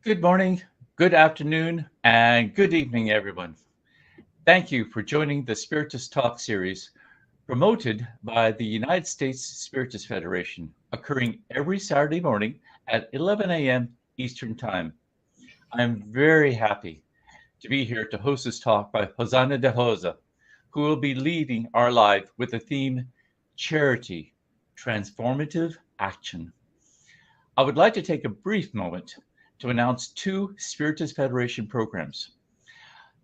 Good morning, good afternoon, and good evening, everyone. Thank you for joining the Spiritist Talk series promoted by the United States Spiritist Federation, occurring every Saturday morning at 11 a.m. Eastern Time. I'm very happy to be here to host this talk by ROSANA de Rosa, who will be leading our live with the theme Charity, Transformative Action. I would like to take a brief moment to announce two Spiritist Federation programs.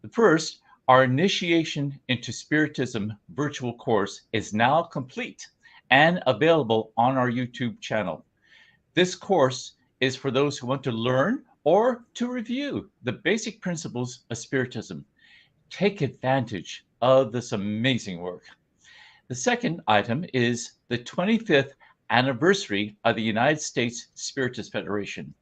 The first, our Initiation into Spiritism virtual course is now complete and available on our YouTube channel. This course is for those who want to learn or to review the basic principles of Spiritism. Take advantage of this amazing work. The second item is the 25th anniversary of the United States Spiritist Federation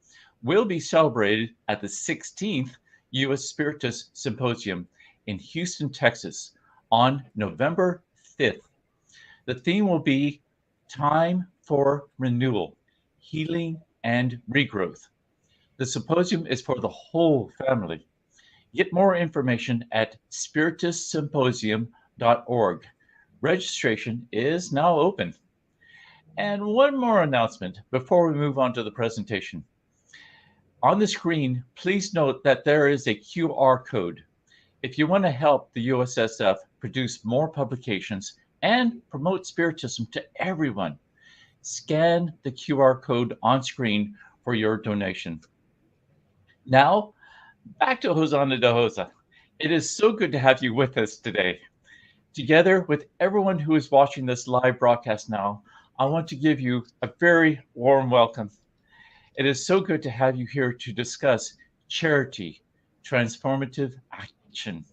will be celebrated at the 16th U.S. Spiritist Symposium in Houston, Texas on November 5th. The theme will be Time for Renewal, Healing, and Regrowth. The symposium is for the whole family. Get more information at spiritistsymposium.org. Registration is now open. And one more announcement before we move on to the presentation. On the screen, please note that there is a QR code. If you want to help the USSF produce more publications and promote Spiritism to everyone, scan the QR code on screen for your donation. Now, back to ROSANA de Rosa. It is so good to have you with us today. Together with everyone who is watching this live broadcast now, I want to give you a very warm welcome. It is so good to have you here to discuss charity, transformative action.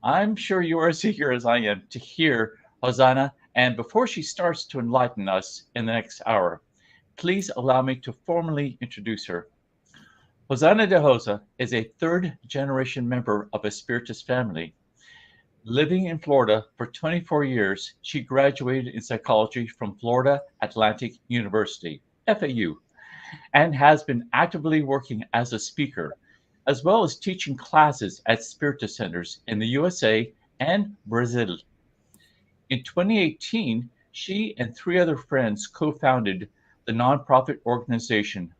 I'm sure you are as eager as I am to hear ROSANA, and before she starts to enlighten us in the next hour, please allow me to formally introduce her. ROSANA de Rosa is a third-generation member of a Spiritist family. Living in Florida for 24 years, she graduated in psychology from Florida Atlantic University, FAU, and has been actively working as a speaker, as well as teaching classes at Spiritist centers in the USA and Brazil. In 2018, she and three other friends co-founded the nonprofit organization,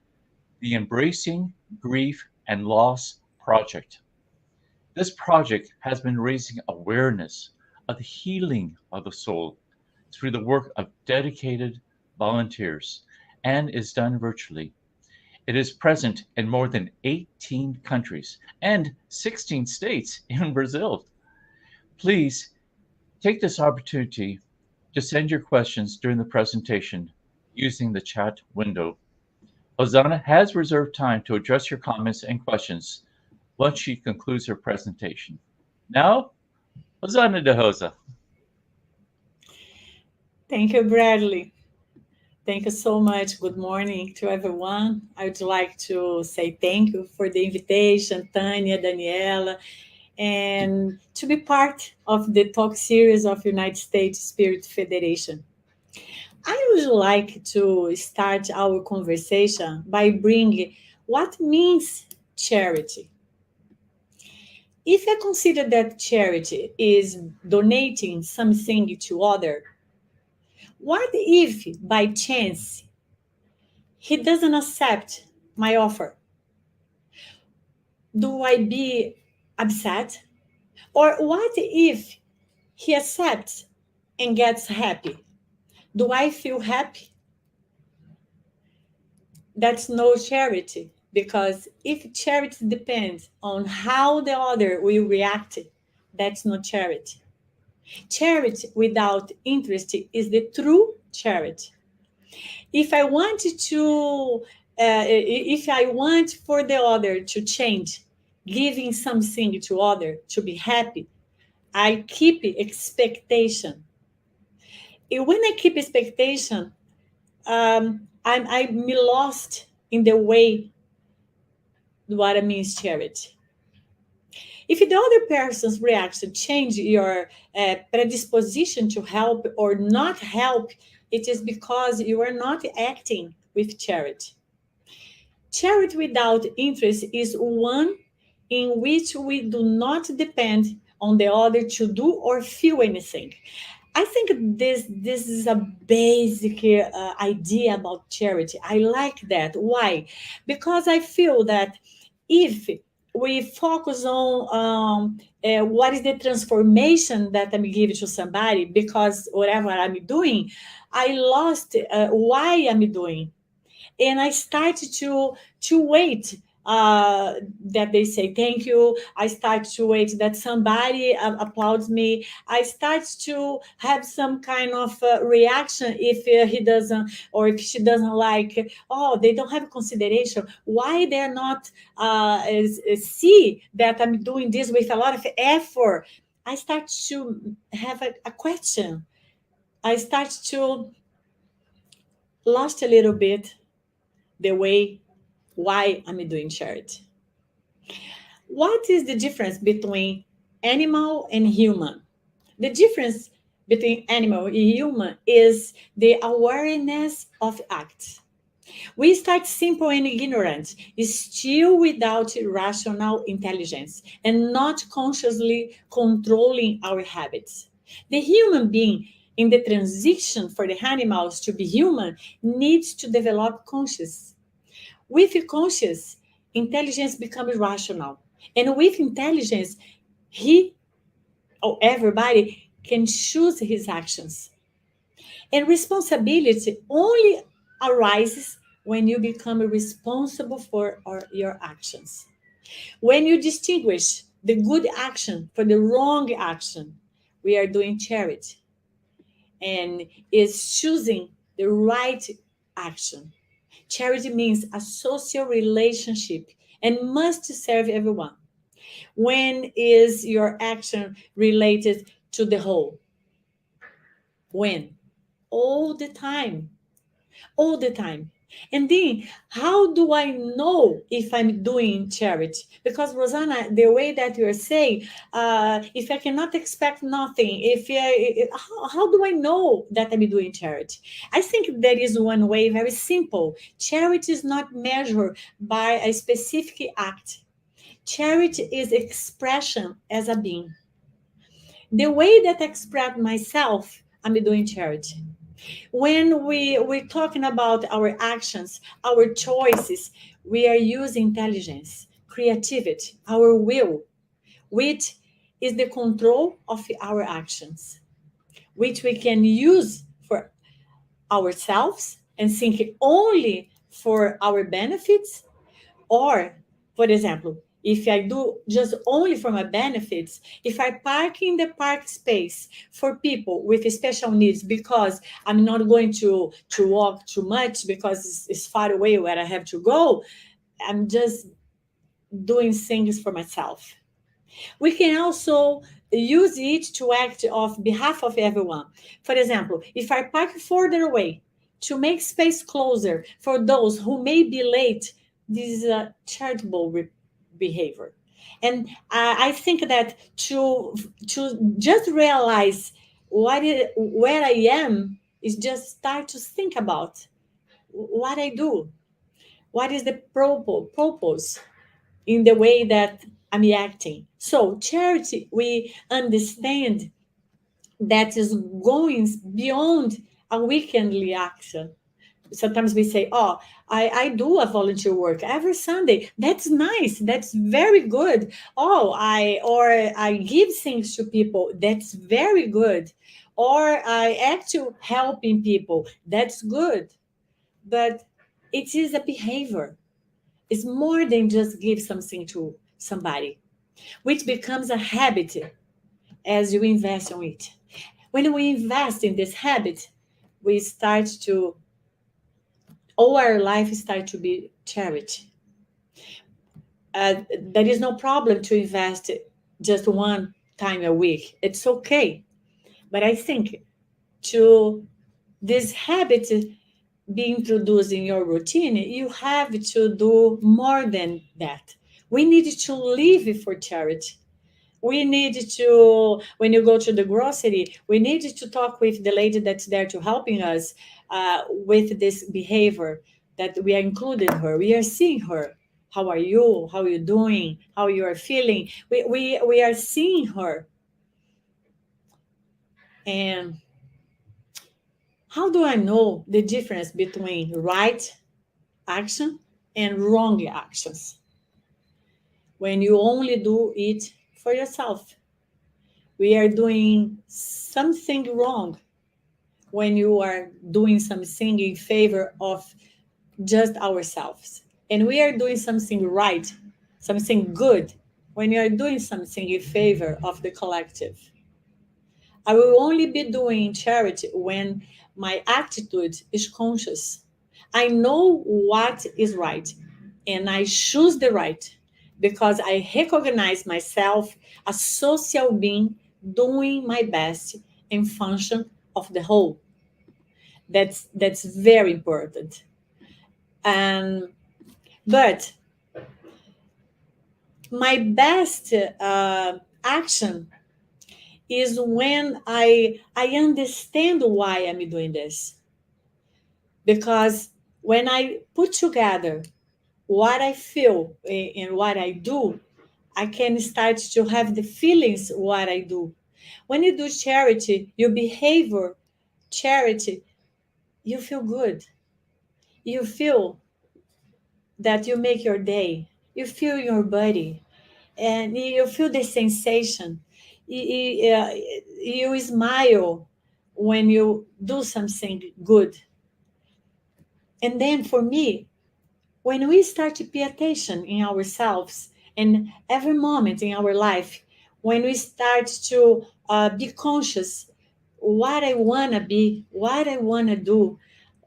the Embracing Grief and Loss Project. This project has been raising awareness of the healing of the soul through the work of dedicated volunteers and is done virtually. It is present in more than 18 countries and 16 states in Brazil. Please take this opportunity to send your questions during the presentation using the chat window. ROSANA has reserved time to address your comments and questions once she concludes her presentation. Now, ROSANA de Rosa. Thank you, Bradley. Thank you so much. Good morning to everyone. I would like to say thank you for the invitation, Tanya, Daniela, and to be part of the talk series of United States Spirit Federation. I would like to start our conversation by bringing what means charity. If I consider that charity is donating something to other, what if by chance he doesn't accept my offer? Do I be upset? Or what if he accepts and gets happy? Do I feel happy? That's no charity, because if charity depends on how the other will react, that's not charity. Charity without interest is the true charity. If I want for the other to change, giving something to other to be happy, I keep expectation. And when I keep expectation, I'm lost in the way what it means charity. If the other person's reaction change your predisposition to help or not help, it is because you are not acting with charity. Charity without interest is one in which we do not depend on the other to do or feel anything. I think this is a basic idea about charity. I like that. Why? Because I feel that if we focus on what is the transformation that I'm giving to somebody, because whatever I'm doing, I lost why I'm doing, and I started to wait that they say thank you. I start to wait that somebody applauds me. I start to have some kind of reaction if he doesn't, or if she doesn't like. Oh, they don't have consideration. Why they're not see that I'm doing this with a lot of effort? I start to have a question. I start to lost a little bit the way why I'm doing charity. What is the difference between animal and human? The difference between animal and human is the awareness of acts. We start simple and ignorant, still without rational intelligence, and not consciously controlling our habits. The human being in the transition for the animals to be human needs to develop conscious. With conscious, intelligence becomes rational. And with intelligence, he or everybody can choose his actions. And responsibility only arises when you become responsible for your actions. When you distinguish the good action for the wrong action, we are doing charity and is choosing the right action. Charity means a social relationship and must serve everyone. When is your action related to the whole? When? All the time. All the time. And then, how do I know if I'm doing charity? Because, Rosana, the way that you're saying, if I cannot expect nothing, how do I know that I'm doing charity? I think there is one way, very simple. Charity is not measured by a specific act. Charity is expression as a being. The way that I express myself, I'm doing charity. When we're talking about our actions, our choices, we are using intelligence, creativity, our will, which is the control of our actions, which we can use for ourselves and think only for our benefits. Or, for example, if I do just only for my benefits, if I park in the park space for people with special needs because I'm not going to walk too much because it's far away where I have to go, I'm just doing things for myself. We can also use it to act on behalf of everyone. For example, if I park further away to make space closer for those who may be late, this is a charitable behavior. And I think that to just realize where I am is just start to think about what I do. What is the purpose in the way that I'm acting? So charity, we understand that is going beyond a weekendly action. Sometimes we say, oh, I do a volunteer work every Sunday. That's nice. That's very good. Oh, I give things to people. That's very good. Or I act to helping people. That's good. But it is a behavior. It's more than just give something to somebody, which becomes a habit as you invest in it. When we invest in this habit, we start to all our life start to be charity. There is no problem to invest just one time a week. It's okay. But I think to this habit be introduced in your routine, you have to do more than that. We need to live for charity. We need to, when you go to the grocery, we need to talk with the lady that's there to helping us with this behavior. that we are including her. We are seeing her. How are you? How are you doing? How you are feeling? We are seeing her. And how do I know the difference between right action and wrong actions? When you only do it for yourself. We are doing something wrong when you are doing something in favor of just ourselves. And we are doing something right, something good, when you are doing something in favor of the collective. I will only be doing charity when my attitude is conscious. I know what is right, and I choose the right because I recognize myself a social being doing my best in function of the whole. That's very important. And but my best action is when I understand why I'm doing this. Because when I put together what I feel and what I do, I can start to have the feelings what I do. When you do charity, your behavior, charity, you feel good. You feel that you make your day. You feel your body and you feel the sensation. You smile when you do something good. And then for me, when we start to pay attention in ourselves and every moment in our life, when we start to be conscious what I want to be, what I want to do,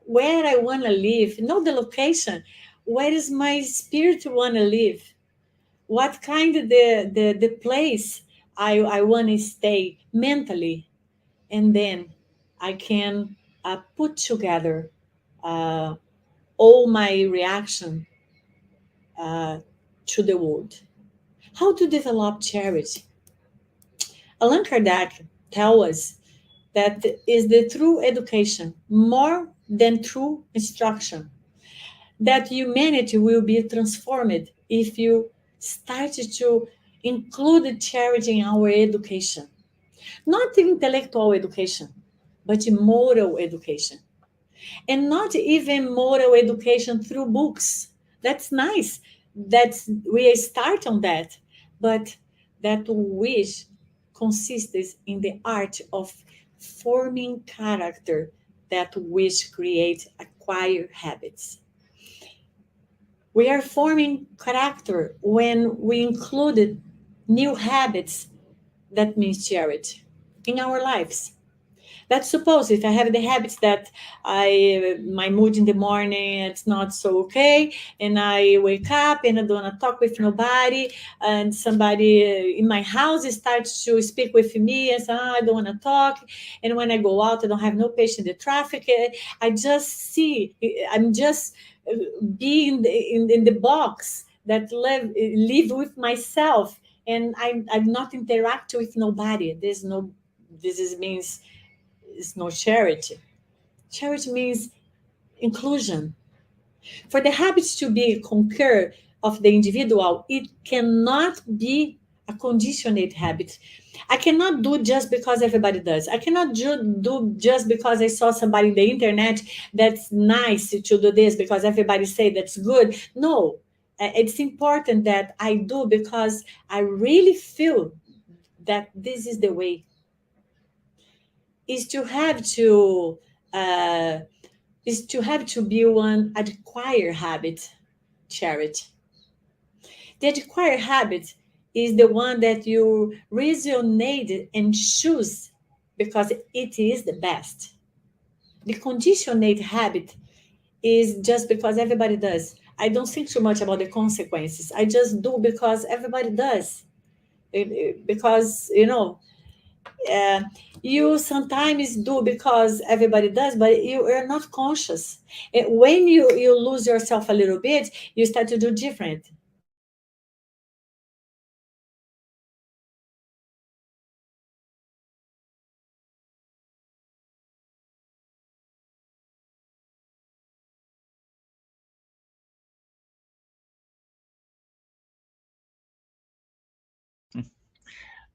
where I want to live, not the location, where is my spirit want to live, what kind of the place I want to stay mentally, and then I can put together uh, all my reaction to the world. How to develop charity? Allan Kardec tells us that is the true education more than true instruction. That humanity will be transformed if you start to include charity in our education. Not intellectual education, but moral education. And not even moral education through books. That's nice. That's we start on that. But that wish consists in the art of forming character that which create acquire habits. We are forming character when we included new habits that means charity in our lives. Let's suppose if I have the habits that my mood in the morning it's not so okay, and I wake up and I don't want to talk with nobody, and somebody in my house starts to speak with me and say, I don't want to talk, and when I go out I don't have no patience in the traffic. I just see I'm just being in the box that live with myself, and I'm not interact with nobody. There's no this is means it's no charity. Charity means inclusion. For the habits to be conquered of the individual, it cannot be a conditioned habit. I cannot do just because everybody does. I cannot do just because I saw somebody in the internet that's nice to do this because everybody say that's good. No, it's important that I do because I really feel that this is the way. Is to have to uh, is to have to be one acquired habit, charity. The acquired habit is the one that you resonate and choose because it is the best. The conditioned habit is just because everybody does. I don't think too much about the consequences. I just do because everybody does. Because, uh, you sometimes do because everybody does, but you are not conscious. And when you lose yourself a little bit, you start to do different.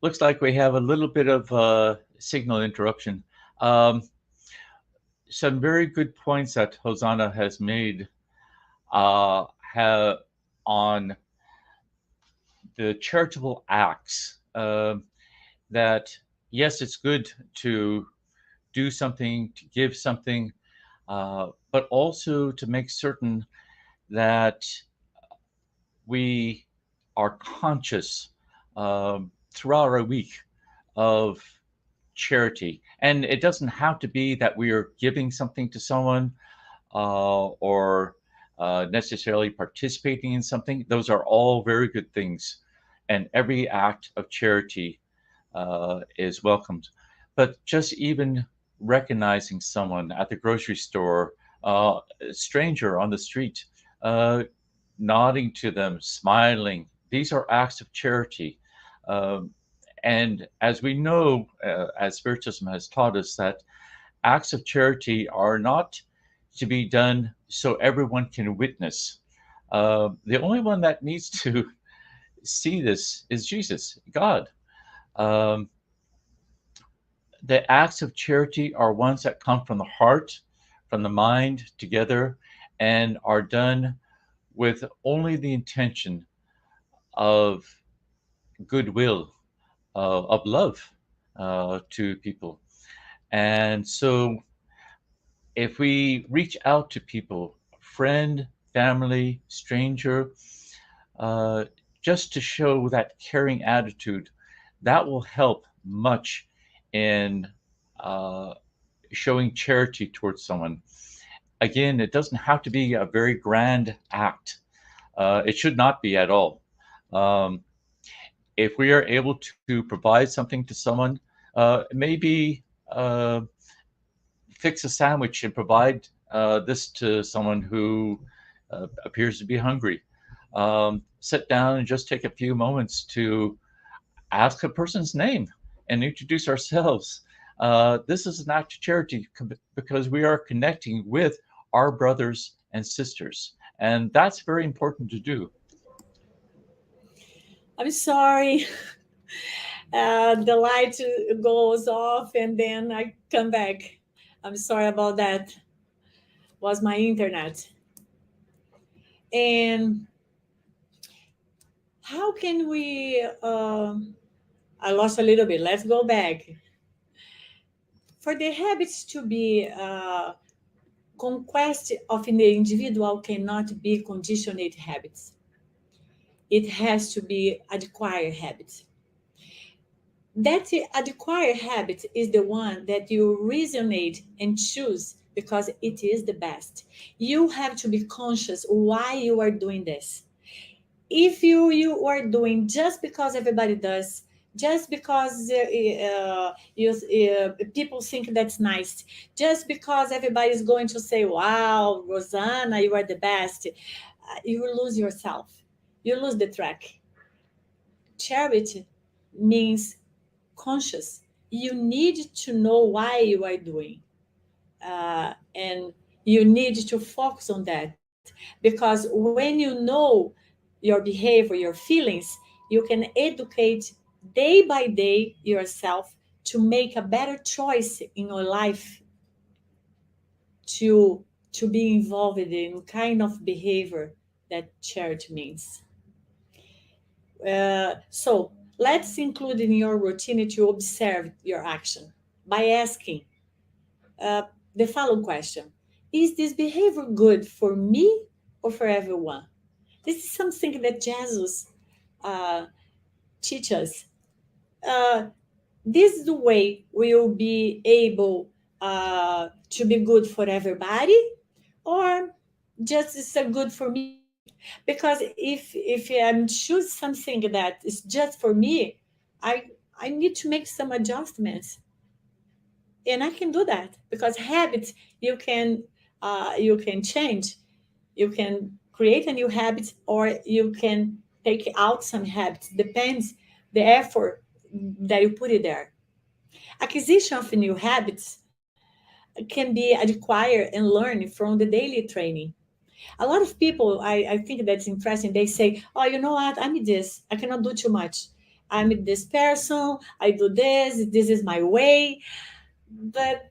looks like we have a little bit of signal interruption. Some very good points that Rosanna has made have on the charitable acts. That yes, it's good to do something, to give something, but also to make certain that we are conscious throughout our week of charity. And it doesn't have to be that we are giving something to someone or necessarily participating in something. Those are all very good things. And every act of charity is welcomed. But just even recognizing someone at the grocery store, a stranger on the street, nodding to them, smiling, these are acts of charity. And as we know, as Spiritism has taught us, that acts of charity are not to be done so everyone can witness. The only one that needs to see this is Jesus, God. The acts of charity are ones that come from the heart, from the mind together, and are done with only the intention of goodwill, of love to people. And so if we reach out to people, friend, family, stranger, just to show that caring attitude, that will help much in showing charity towards someone. Again, it doesn't have to be a very grand act. It should not be at all. If we are able to provide something to someone, maybe fix a sandwich and provide this to someone who appears to be hungry. Sit down and just take a few moments to ask a person's name and introduce ourselves. This is an act of charity because we are connecting with our brothers and sisters, and that's very important to do. I'm sorry. The light goes off and then I come back. I'm sorry about that. Was my internet. And how can we? I lost a little bit. Let's go back. For the habits to be conquest of the individual cannot be conditioned habits. It has to be acquired habits. That acquired habit is the one that you resonate and choose because it is the best. You have to be conscious why you are doing this. If you are doing just because everybody does, just because people think that's nice, just because everybody is going to say, wow, Rosana, you are the best, you lose yourself. You lose the track. Charity means conscious. You need to know why you are doing. And you need to focus on that. Because when you know your behavior, your feelings, you can educate day by day yourself to make a better choice in your life to be involved in kind of behavior that charity means. So let's include in your routine to observe your action by asking the following question. Is this behavior good for me or for everyone? This is something that Jesus teaches us. This is the way we'll be able to be good for everybody, or just it's good for me. Because if I'm choose something that is just for me, I need to make some adjustments, and I can do that because habits you can change, you can create a new habit, or you can take out some habits. Depends the effort that you put it there. Acquisition of new habits can be acquired and learned from the daily training. A lot of people, I think that's interesting. They say, "Oh, you know what? I'm this. I cannot do too much. I'm this person, I do this is my way. But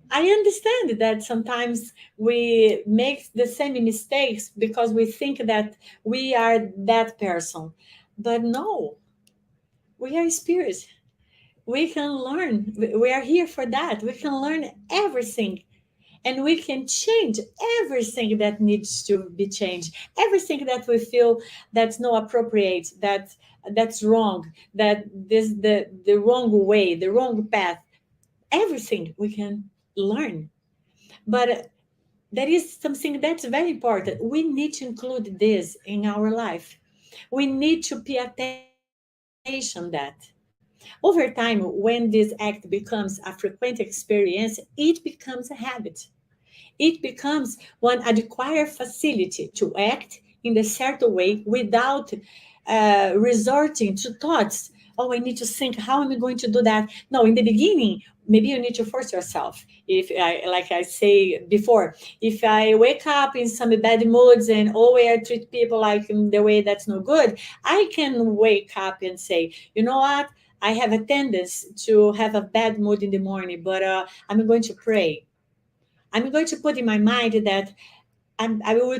I understand that sometimes we make the same mistakes because we think that we are that person. But no, we are spirits. We can learn. We are here for that. We can learn everything, and we can change everything that needs to be changed, everything that we feel that's not appropriate, that's wrong, that this the wrong way, the wrong path. Everything we can learn. But there is something that's very important. We need to include this in our life. We need to pay attention that over time, when this act becomes a frequent experience, it becomes a habit. It becomes one acquired facility to act in a certain way without resorting to thoughts. Oh, I need to think, how am I going to do that? No, in the beginning, maybe you need to force yourself. If I, like I say before, if I wake up in some bad moods and I treat people like in the way that's no good, I can wake up and say, you know what? I have a tendency to have a bad mood in the morning, but I'm going to pray. I'm going to put in my mind that I will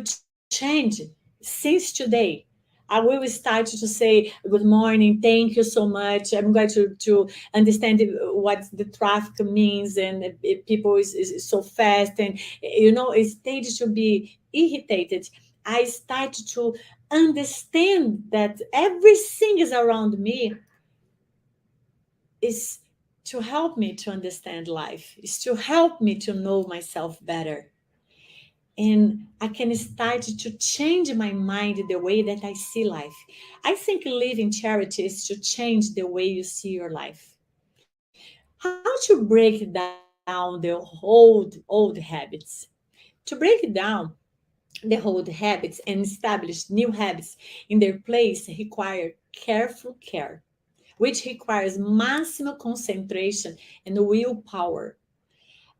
change since today. I will start to say, good morning, thank you so much. I'm going to understand what the traffic means, and people is so fast. And, instead to be irritated, I start to understand that everything is around me is to help me to understand life, is to help me to know myself better. And I can start to change my mind the way that I see life. I think living charity is to change the way you see your life. How to break down the old habits? To break down the old habits and establish new habits in their place require careful care, which requires maximum concentration and willpower.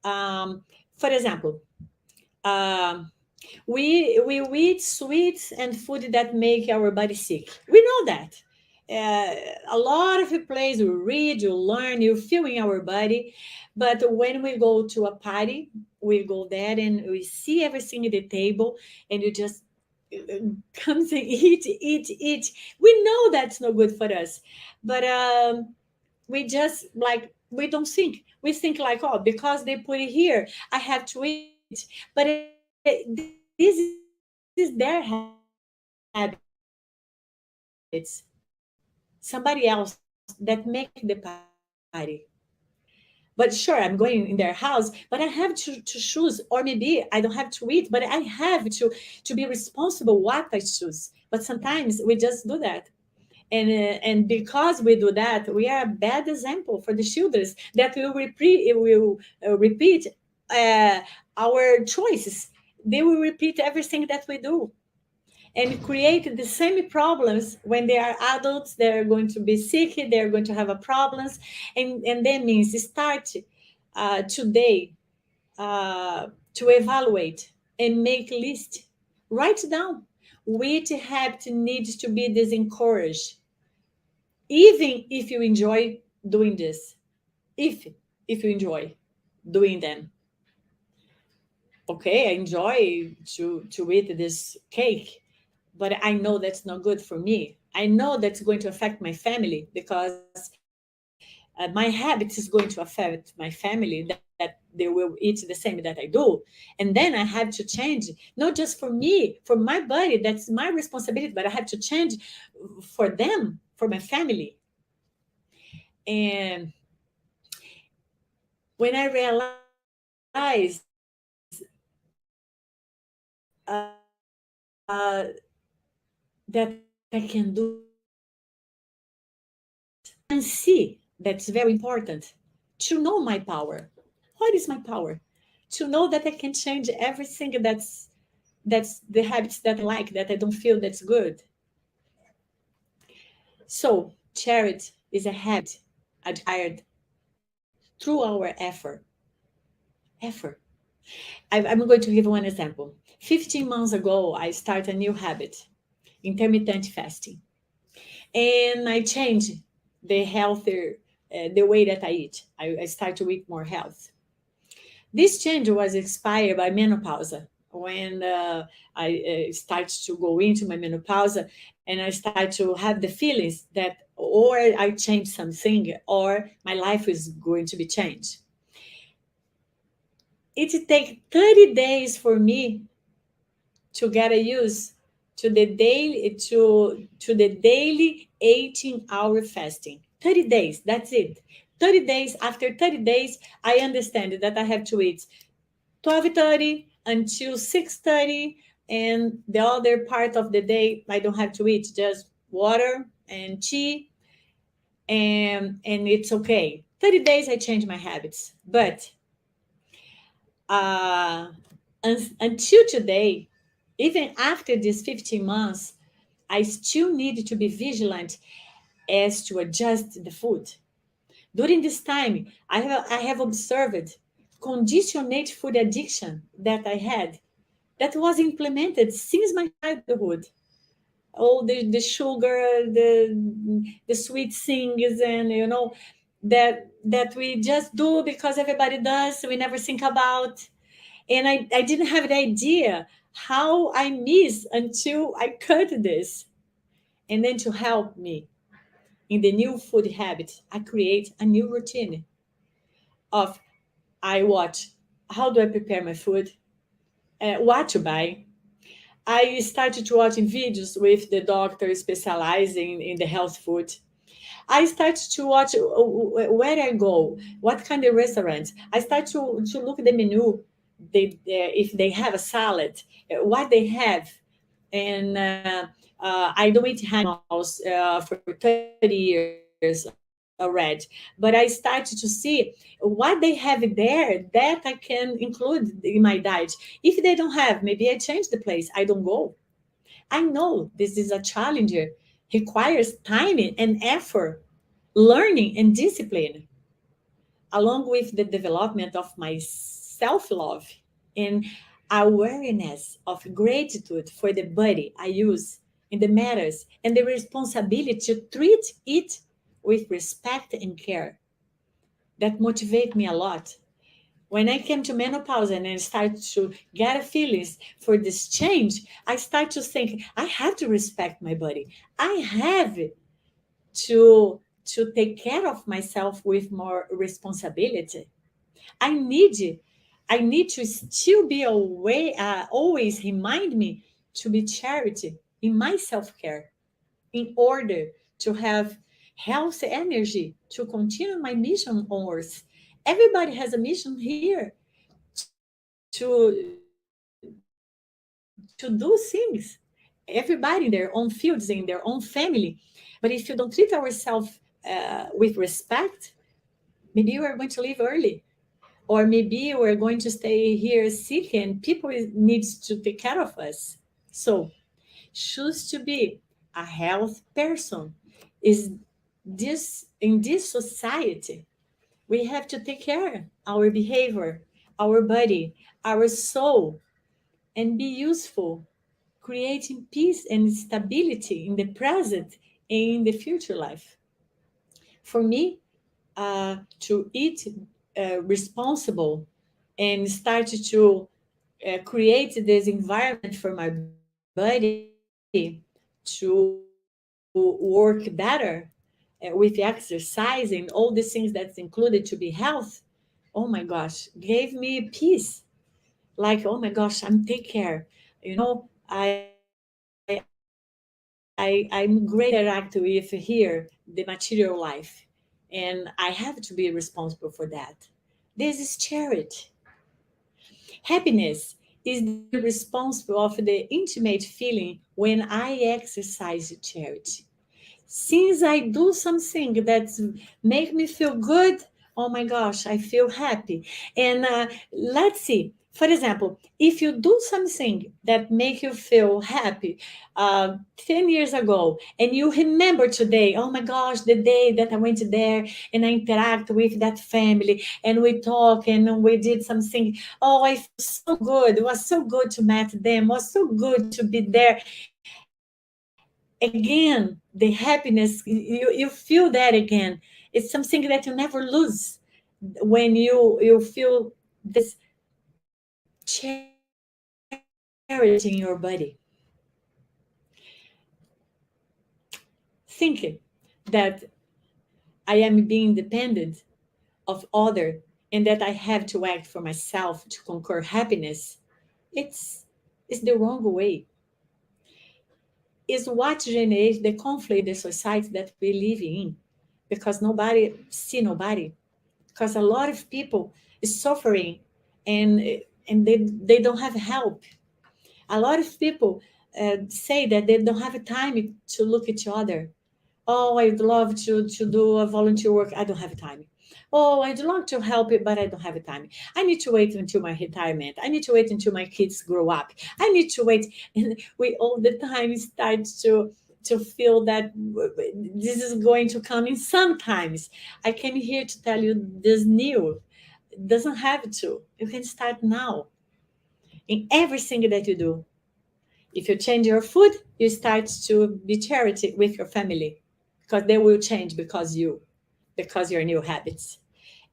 For example, um, we eat sweets and food that make our body sick. We know that. A lot of places you read, you learn, you feel in our body. But when we go to a party, we go there and we see everything at the table, and you just comes and eat. We know that's not good for us, but we just like we don't think. We think like, oh, because they put it here, I have to eat. But this is their habits. Somebody else that make the party. But sure, I'm going in their house, but I have to choose, or maybe I don't have to eat, but I have to be responsible what I choose. But sometimes we just do that. And because we do that, we are a bad example for the children that will repeat our choices. They will repeat everything that we do and create the same problems. When they are adults, they're going to be sick, they're going to have a problems. And that means start today to evaluate and make list. Write down which habit needs to be disencouraged, even if you enjoy doing this. If you enjoy doing them. Okay, I enjoy to eat this cake, but I know that's not good for me. I know that's going to affect my family, because my habit is going to affect my family, that they will eat the same that I do. And then I have to change, not just for me, for my body, that's my responsibility, but I have to change for them, for my family. And when I realized that I can do that, and see that's very important to know my power. What is my power? To know that I can change everything that's the habits that I like, that I don't feel that's good. So charity is a habit acquired through our effort. Effort. I'm going to give one example. 15 months ago, I started a new habit, intermittent fasting. And I changed the healthier, the way that I eat. I start to eat more health. This change was inspired by menopause. When I start to go into my menopause, and I start to have the feelings that or I change something or my life is going to be changed. It takes 30 days for me to get used to the daily 18-hour fasting. 30 days, that's it. 30 days, after 30 days, I understand that I have to eat 12:30 until 6:30, and the other part of the day I don't have to eat, just water and tea, and it's okay. 30 days I change my habits, but until today, even after these 15 months, I still need to be vigilant as to adjust the food. During this time, I have observed conditioned food addiction that I had that was implemented since my childhood. All the sugar, the sweet things, and that we just do because everybody does. We never think about. And I didn't have the idea how I miss until I cut this. And then to help me in the new food habit, I create a new routine of I watch how do I prepare my food, what to buy. I started to watching videos with the doctor specializing in the health food. I started to watch where I go, what kind of restaurants. I start to look at the menu, if they have a salad, what they have. And I don't eat animals for 30 years already, but I started to see what they have there that I can include in my diet. If they don't have, maybe I change the place. I don't go. I know this is a challenge, requires time and effort, learning and discipline, along with the development of my self-love and awareness of gratitude for the body I use in the matters and the responsibility to treat it with respect and care. That motivate me a lot. When I came to menopause and I start to get feelings for this change, I start to think I have to respect my body. I have to take care of myself with more responsibility. I need to still be aware, always remind me to be charity in my self-care in order to have healthy energy to continue my mission on earth. Everybody has a mission here to do things. Everybody in their own fields, in their own family. But if you don't treat ourselves with respect, maybe you are going to leave early. Or maybe we're going to stay here sick and people need to take care of us. So choose to be a health person. Is this in this society? We have to take care our behavior, our body, our soul, and be useful, creating peace and stability in the present and in the future life. For me, to eat responsible and start to create this environment for my body to work better with exercise and all the things that's included to be health, oh my gosh, gave me peace. Like, oh my gosh, I'm take care. I'm great interact with here the material life, and I have to be responsible for that. This is charity. Happiness is the responsible of the intimate feeling when I exercise charity. Since I do something that make me feel good, oh my gosh, I feel happy. And let's see, for example, if you do something that make you feel happy 10 years ago, and you remember today, oh my gosh, the day that I went there and I interact with that family and we talk and we did something, oh, I feel so good. It was so good to meet them. It was so good to be there. again, the happiness, you feel that again. It's something that you never lose when you feel this charity in your body. Thinking that I am being dependent of other and that I have to act for myself to conquer happiness, it's the wrong way. Is what generates the conflict in the society that we live in, because nobody see nobody, because a lot of people is suffering, and they don't have help. A lot of people say that they don't have time to look at each other. Oh, I'd love to do a volunteer work. I don't have time. Oh, I'd love to help it, but I don't have time. I need to wait until my retirement. I need to wait until my kids grow up. I need to wait. And we all the time start to feel that this is going to come in sometimes. I came here to tell you this new. It doesn't have to. You can start now in everything that you do. If you change your food, you start to be charity with your family, because they will change because your new habits.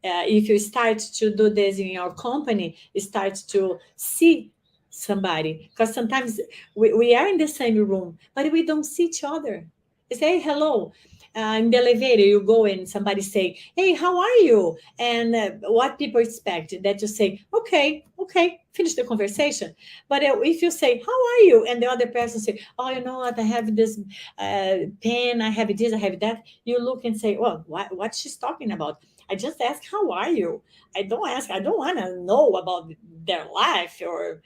If you start to do this in your company, you start to see somebody, because sometimes we are in the same room, but we don't see each other. You say hello. In the elevator, you go and somebody say, "Hey, how are you?" And what people expect that you say, "Okay, okay," finish the conversation. But if you say, "How are you?" and the other person say, "Oh, you know what? I have this pen. I have this. I have that." You look and say, "Well, what she's talking about? I just ask, how are you? I don't ask. I don't want to know about their life or."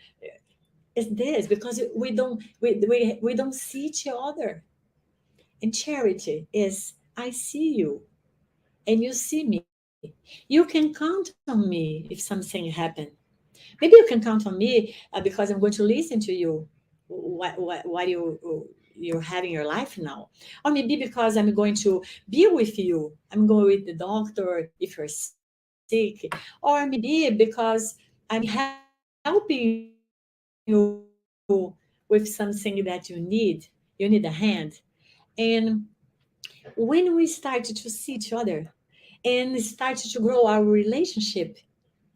It's this because we don't see each other. And charity is, I see you and you see me. You can count on me if something happens. Maybe you can count on me because I'm going to listen to you. What you're having your life now, or maybe because I'm going to be with you. I'm going with the doctor if you're sick, or maybe because I'm helping you with something that you need. You need a hand. And when we start to see each other and start to grow our relationship,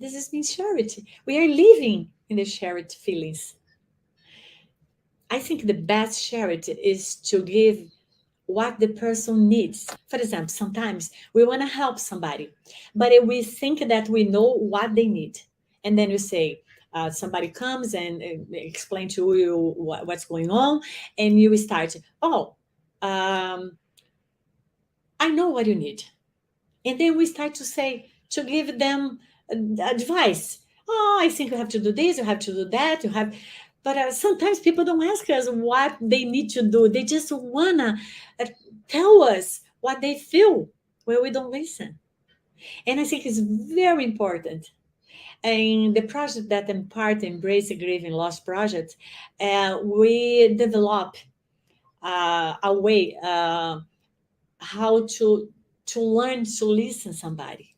this is means charity. We are living in the charity feelings. I think the best charity is to give what the person needs. For example, sometimes we want to help somebody, but we think that we know what they need. And then you say, somebody comes and explain to you what's going on, and you start, oh, um, I know what you need. And then we start to say, to give them advice. Oh, I think you have to do this, you have to do that, you have. But sometimes people don't ask us what they need to do. They just wanna tell us what they feel when we don't listen. And I think it's very important. In the project that I'm part, Embrace Grieving Loss project, we develop a way how to learn to listen somebody.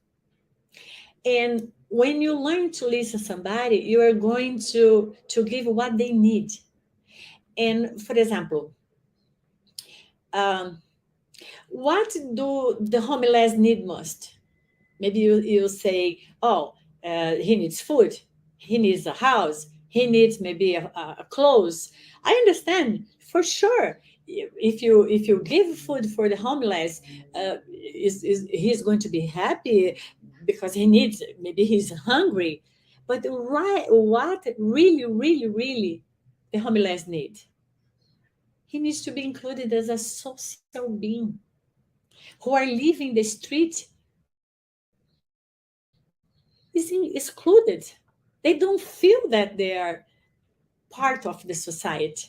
And when you learn to listen somebody, you are going to give what they need. And for example, um, what do the homeless need most? Maybe you say, oh, he needs food, he needs a house, he needs maybe a clothes. I understand for sure. If you give food for the homeless, he's going to be happy because he needs, maybe he's hungry. But right, what really, really, really the homeless need? He needs to be included as a social being who are living the street is excluded. They don't feel that they are part of the society.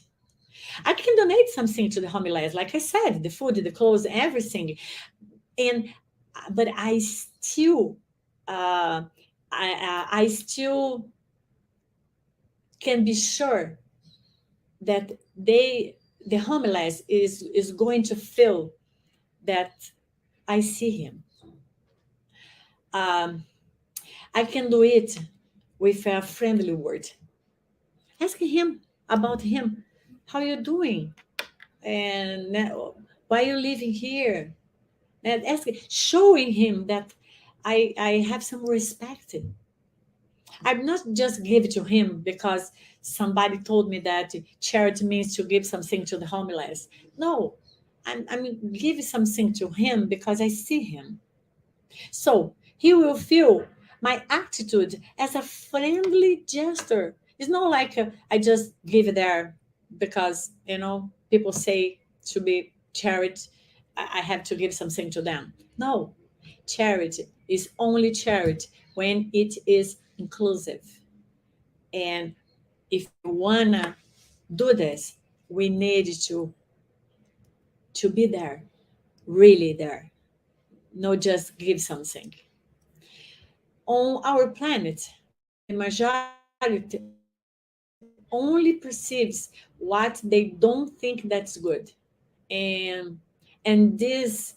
I can donate something to the homeless, like I said, the food, the clothes, everything. And but I still, I still can be sure that the homeless is going to feel that I see him. Um, I can do it with a friendly word. Asking him about him. How you doing? and why are you living here? And showing him that I have some respect. I'm not just give it to him because somebody told me that charity means to give something to the homeless. No, I'm giving something to him because I see him. So he will feel my attitude as a friendly gesture. It's not like I just give it there because, people say to be charity, I have to give something to them. No, charity is only charity when it is inclusive. And if you wanna do this, we need to be there, really there, not just give something. On our planet, the majority only perceives what they don't think that's good. And this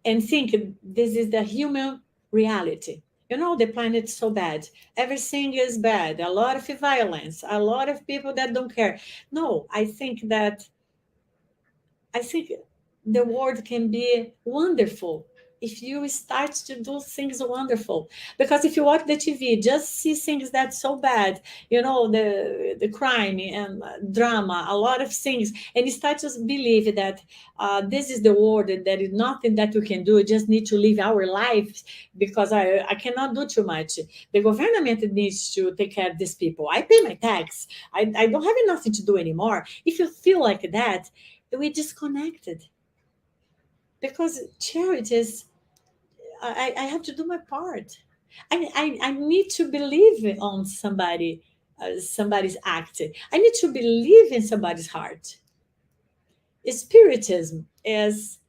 and think this is the human reality. The planet's so bad. Everything is bad. A lot of violence, a lot of people that don't care. No, I think the world can be wonderful if you start to do things wonderful. Because if you watch the TV, just see things that's so bad, the crime and drama, a lot of things, and you start to believe that this is the world and there is nothing that we can do. We just need to live our lives because I cannot do too much. The government needs to take care of these people. I pay my tax. I don't have nothing to do anymore. If you feel like that, we disconnected because charity is I have to do my part. I need to believe on somebody's act. I need to believe in somebody's heart. Spiritism is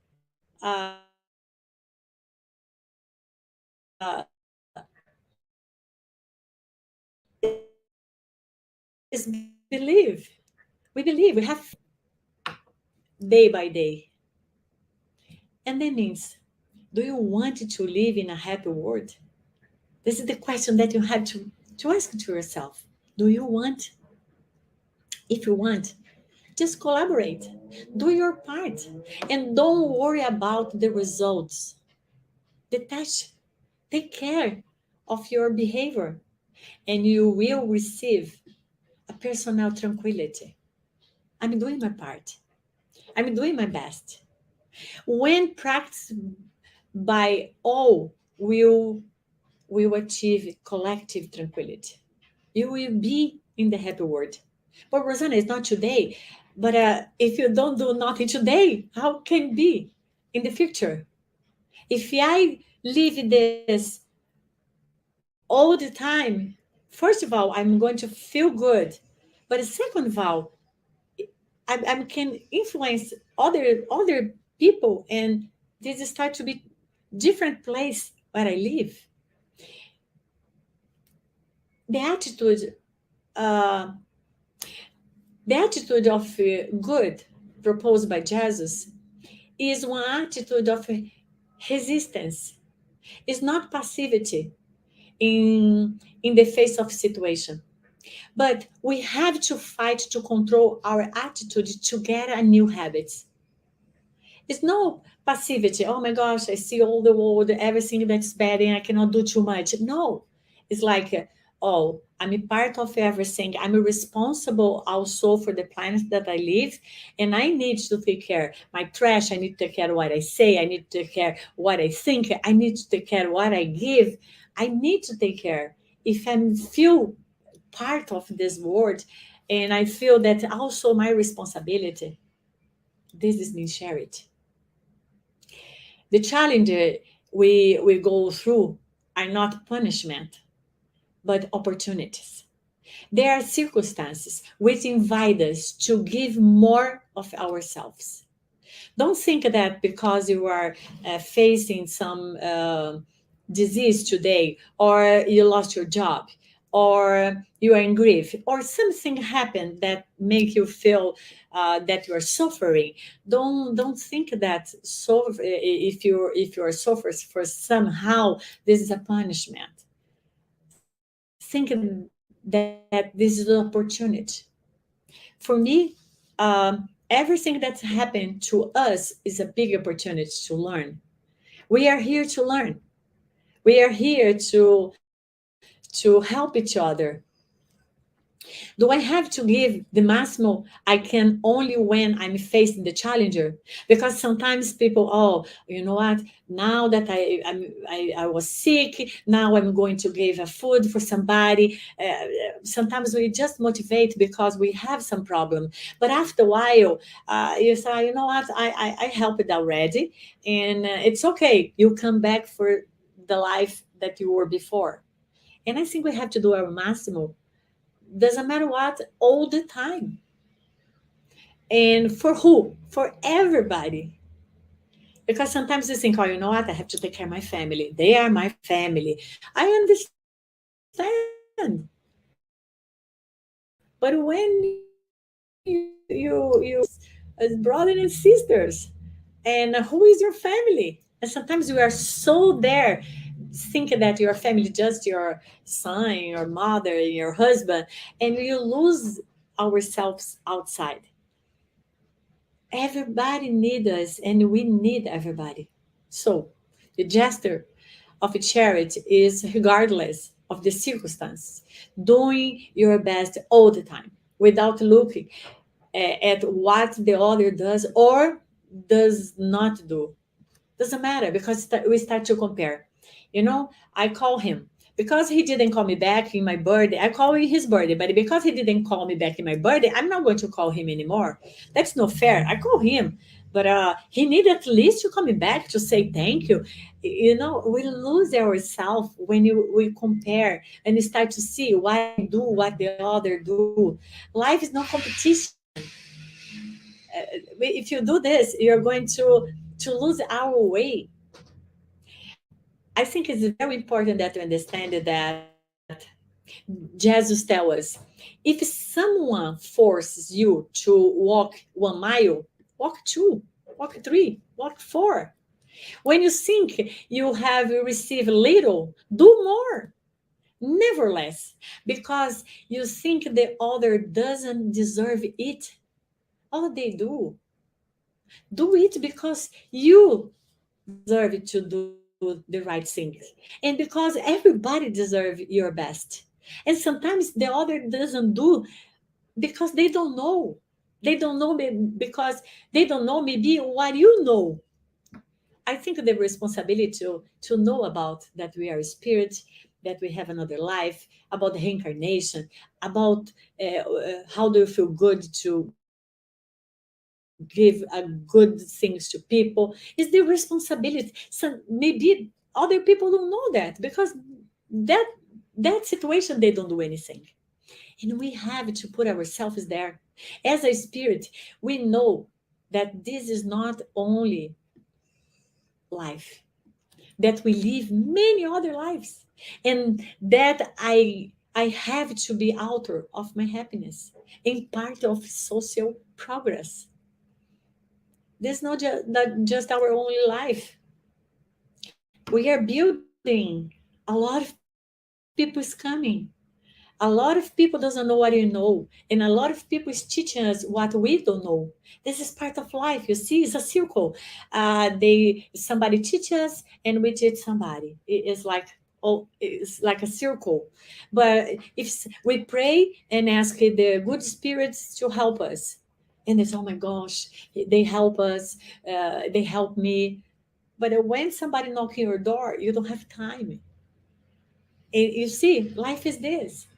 believe. We believe. We have day by day. And that means, do you want to live in a happy world? This is the question that you have to ask to yourself. Do you want? If you want, just collaborate, do your part, and don't worry about the results. Detach, take care of your behavior, and you will receive a personal tranquility. I'm doing my part. I'm doing my best. When practiced by all, will achieve collective tranquility. You will be in the happy world. But Rosana, it's not today. But if you don't do nothing today, how can it be in the future? If I live this all the time, first of all, I'm going to feel good. But second of all, I can influence other people, and this start to be different place where I live. The attitude, uh, the attitude of good proposed by Jesus is one attitude of resistance. It's not passivity in the face of situation. But we have to fight to control our attitude to get a new habits. It's no passivity. Oh my gosh, I see all the world, everything that's bad, and I cannot do too much. No, it's like, oh, I'm a part of everything. I'm responsible also for the planet that I live, and I need to take care my trash. I need to take care of what I say. I need to take care what I think. I need to take care what I give. I need to take care. If I feel part of this world, and I feel that also my responsibility, this is me charity. The challenge we go through are not punishment, but opportunities. There are circumstances which invite us to give more of ourselves. Don't think that because you are facing some disease today, or you lost your job, or you are in grief, or something happened that make you feel that you are suffering. Don't think that if you are suffering for somehow this is a punishment. Think that this is an opportunity. For me, everything that's happened to us is a big opportunity to learn. We are here to learn. We are here to help each other. Do I have to give the maximum I can only when I'm facing the challenger? Because sometimes people, oh, you know what? Now that I was sick, now I'm going to give a food for somebody. Sometimes we just motivate because we have some problem. But after a while, you say, you know what? I helped already, and it's okay. You come back for the life that you were before. And I think we have to do our maximum, doesn't matter what, all the time. And for who? For everybody. Because sometimes you think, oh, you know what? I have to take care of my family. They are my family. I understand. But when you as brothers and sisters, and who is your family? And sometimes we are so there thinking that your family just your son, your mother, your husband, and you lose ourselves outside. Everybody needs us, and we need everybody. So the gesture of charity is regardless of the circumstance, doing your best all the time without looking at what the other does or does not do. Doesn't matter, because we start to compare. I call him because he didn't call me back in my birthday. I call him his birthday, but because he didn't call me back in my birthday, I'm not going to call him anymore. That's not fair. I call him, but he needed at least to call me back to say thank you. We lose ourselves when we compare and start to see what I do, what the other do. Life is not competition. If you do this, you're going to lose our way. I think it's very important that you understand that Jesus tells us, if someone forces you to walk 1 mile, walk two, walk three, walk four. When you think you have received little, do more, never less, because you think the other doesn't deserve it. All they do it because you deserve to do the right things, and because everybody deserves your best. And sometimes the other doesn't do because they don't know. They don't know because they don't know maybe what you know. I think the responsibility to know about that we are spirit, that we have another life, about the reincarnation, about how do you feel good to give good things to people, is the responsibility. So maybe other people don't know that because that that situation they don't do anything, and we have to put ourselves there. As a spirit, we know that this is not only life, that we live many other lives, and that I have to be author of my happiness and part of social progress. This is not just our only life. We are building. A lot of people is coming. A lot of people doesn't know what you know, and a lot of people is teaching us what we don't know. This is part of life. You see, it's a circle. Somebody teach us, and we teach somebody. It's like, oh, it's like a circle. But if we pray and ask the good spirits to help us, and it's, oh my gosh, they help us, they help me. But when somebody knocking your door, you don't have time. And you see, life is this.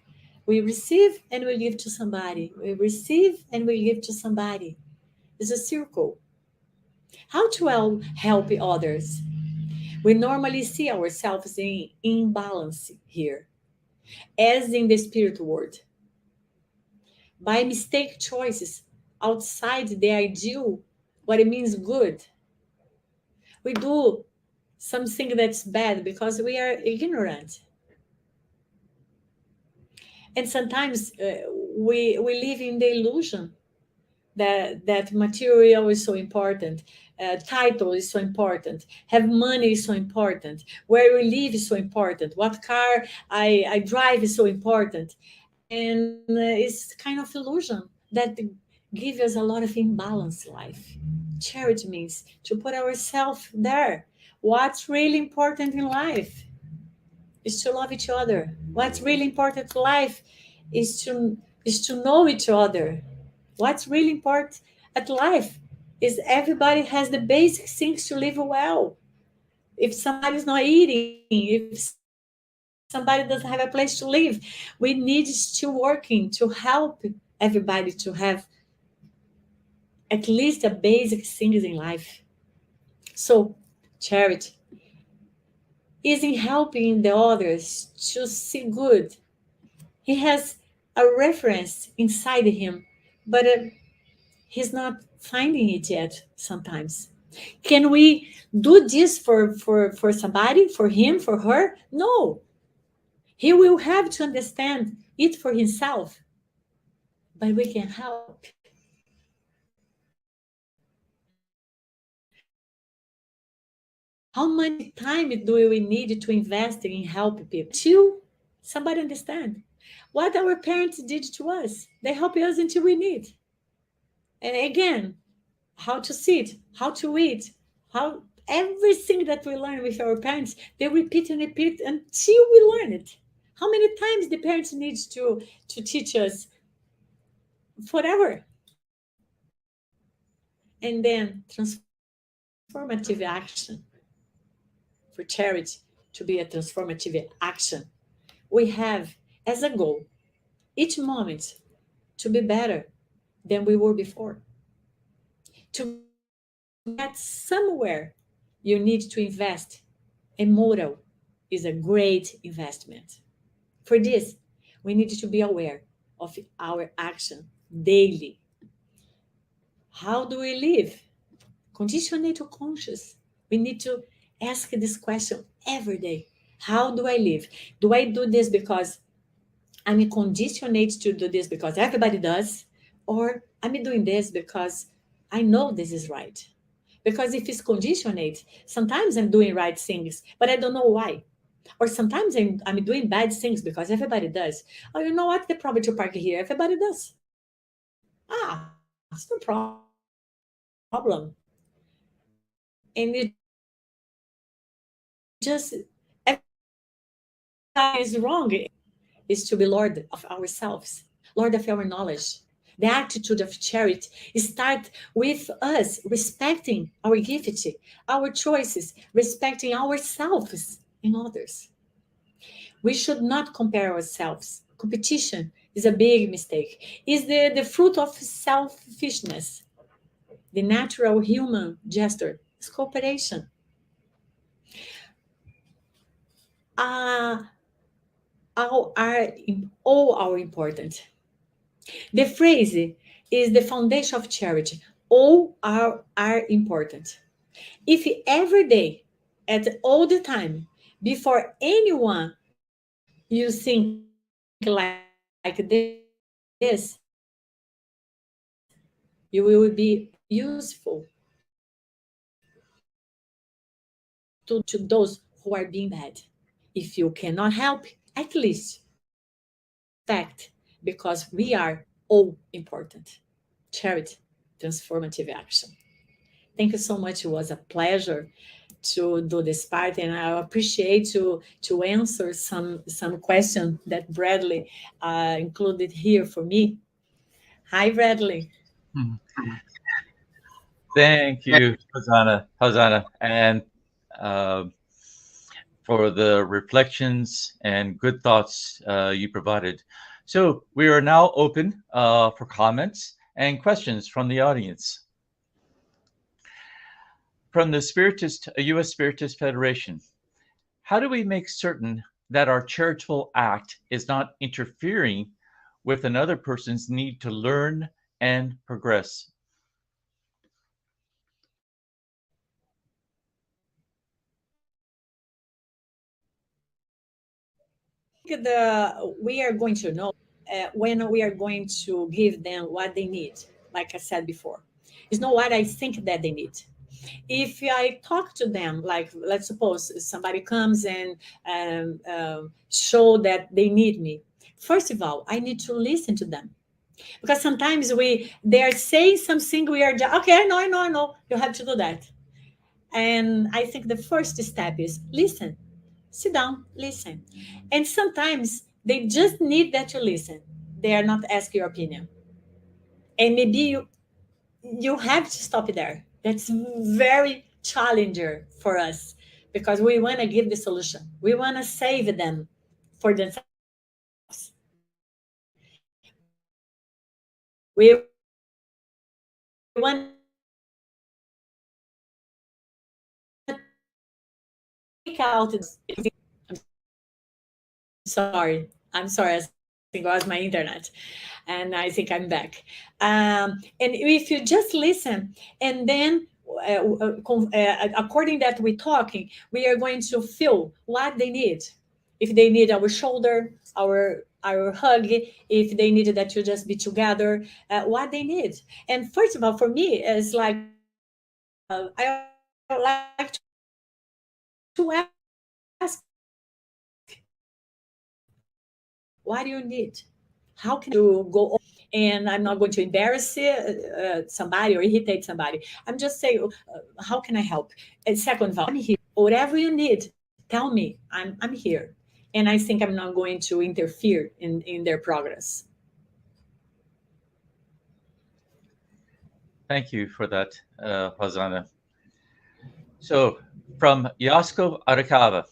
We receive and we give to somebody. We receive and we give to somebody. It's a circle. How to help others? We normally see ourselves in imbalance here, as in the spirit world. By mistake choices outside the ideal, what it means good. We do something that's bad because we are ignorant. And sometimes we live in the illusion that material is so important, title is so important, have money is so important, where we live is so important, what car I drive is so important. And it's kind of illusion that give us a lot of imbalanced life. Charity means to put ourselves there. What's really important in life is to love each other. What's really important in life is to know each other. What's really important at life is everybody has the basic things to live well. If somebody's not eating, if somebody doesn't have a place to live, we need to working to help everybody to have at least the basic things in life. So charity is in helping the others to see good. He has a reference inside him, but he's not finding it yet sometimes. Can we do this for somebody, for him, for her? No. He will have to understand it for himself, but we can help. How much time do we need to invest in help people? Till somebody understand what our parents did to us. They help us until we need. And again, how to sit, how to eat, how everything that we learn with our parents, they repeat and repeat until we learn it. How many times the parents need to teach us? Forever. And then transformative action. For charity to be a transformative action, we have as a goal each moment to be better than we were before. To get somewhere, you need to invest. And moral is a great investment. For this, we need to be aware of our action daily. How do we live? Conditionate or conscious? We need to ask this question every day. How do I live? Do I do this because I'm conditioned to do this because everybody does? Or I'm doing this because I know this is right? Because if it's conditioned, sometimes I'm doing right things, but I don't know why. Or sometimes I'm doing bad things because everybody does. Oh, you know what? The property park here, everybody does. Ah, it's no problem. And it just is wrong is to be Lord of ourselves, Lord of our knowledge. The attitude of charity starts with us respecting our gift, our choices, respecting ourselves and others. We should not compare ourselves. Competition is a big mistake. It's the fruit of selfishness. The natural human gesture is cooperation. All are important. The phrase is the foundation of charity. All are important. If every day, at all the time, before anyone, you think like this, you will be useful to those who are being bad. If you cannot help, at least fact, because we are all important. Charity, transformative action. Thank you so much. It was a pleasure to do this part, and I appreciate to answer some question that Bradley included here for me. Hi, Bradley. Thank you, Rosana, and for the reflections and good thoughts you provided. So we are now open for comments and questions from the audience. From the U.S. Spiritist Federation, how do we make certain that our charitable act is not interfering with another person's need to learn and progress? We are going to know when we are going to give them what they need, like I said before. It's not what I think that they need. If I talk to them, like let's suppose somebody comes and show that they need me, first of all, I need to listen to them. Because sometimes they are saying something, we are just, okay, I know, you have to do that. And I think the first step is listen, sit down, listen. And sometimes they just need that you listen. They are not asking your opinion. And maybe you have to stop there. That's very challenging for us because we want to give the solution. We want to save them for themselves. We want to take out. I'm sorry. I think it was my internet, and I think I'm back. And if you just listen, and then according that we're talking, we are going to feel what they need. If they need our shoulder, our hug, if they need that you just be together, what they need. And first of all, for me, it's like I like to ask, what do you need? How can you go on? And I'm not going to embarrass somebody or irritate somebody. I'm just saying, how can I help? And second of all, I'm here. Whatever you need, tell me. I'm here. And I think I'm not going to interfere in their progress. Thank you for that, Rosana. So from Yasko Arakawa.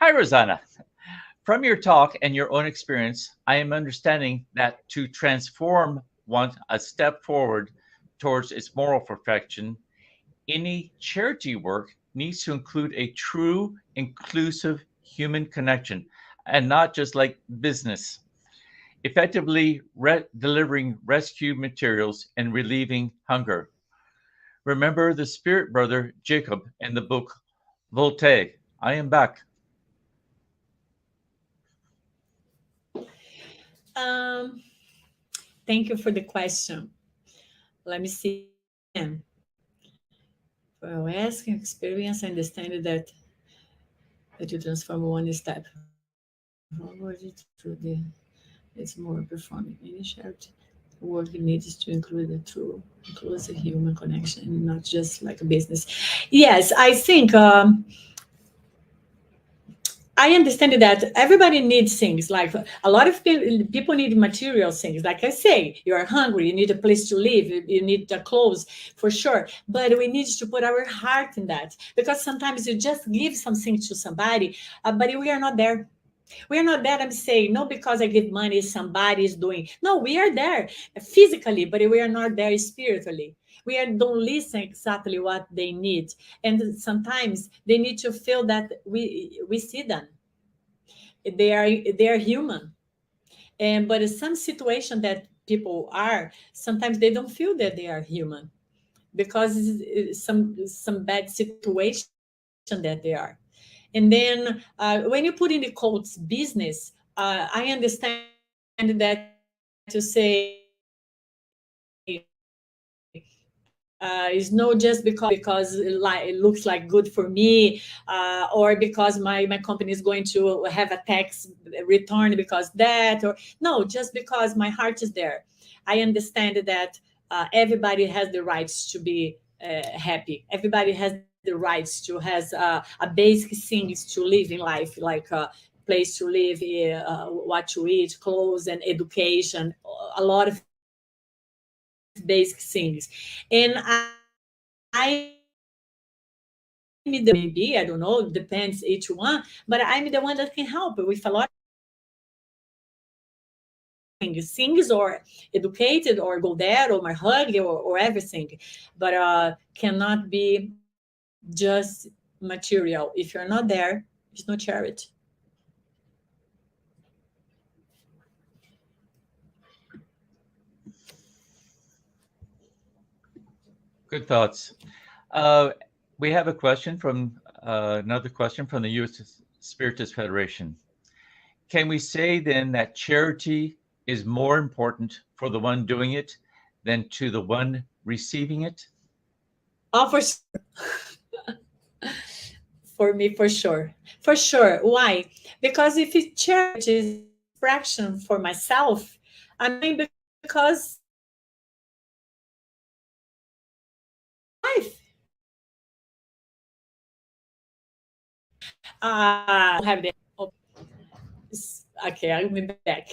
Hi, Rosana. From your talk and your own experience, I am understanding that to transform one a step forward towards its moral perfection, any charity work needs to include a true, inclusive human connection and not just like business, effectively delivering rescue materials and relieving hunger. Remember the spirit brother Jacob in the book Voltaire. I am back. Thank you for the question. Let me see. Well, asking experience, I understand that you transform one step forward through it's more performing. Any shared work needs to include a true inclusive human connection, not just like a business. Yes, I think I understand that everybody needs things. Like a lot of people need material things. Like I say, you are hungry, you need a place to live, you need the clothes for sure. But we need to put our heart in that, because sometimes you just give something to somebody, but we are not there. We are not there. I'm saying no because I give money, somebody is doing. No, we are there physically, but we are not there spiritually. Don't listen exactly what they need, and sometimes they need to feel that we see them. They are human, but some situation that people are, sometimes they don't feel that they are human because some bad situation that they are. And then when you put in the quotes business, I understand that to say it's not just because it looks like good for me, or because my company is going to have a tax return because that, or no, just because my heart is there. I understand that everybody has the rights to be happy. Everybody has the rights to has a basic things to live in life, like place to live, what to eat, clothes, and education. A lot of basic things. And maybe, I don't know, depends each one, but I'm the one that can help with a lot of things, or educated, or go there, or my hug, or everything. But cannot be just material. If you're not there, it's no charity. Good thoughts. We have a question from another question from the U.S. Spiritist Federation. Can we say then that charity is more important for the one doing it than to the one receiving it? Oh, for sure. For me, for sure. For sure. Why? Because if it's charity is fraction for myself, I'm doing because life. Have the okay, I'll be back.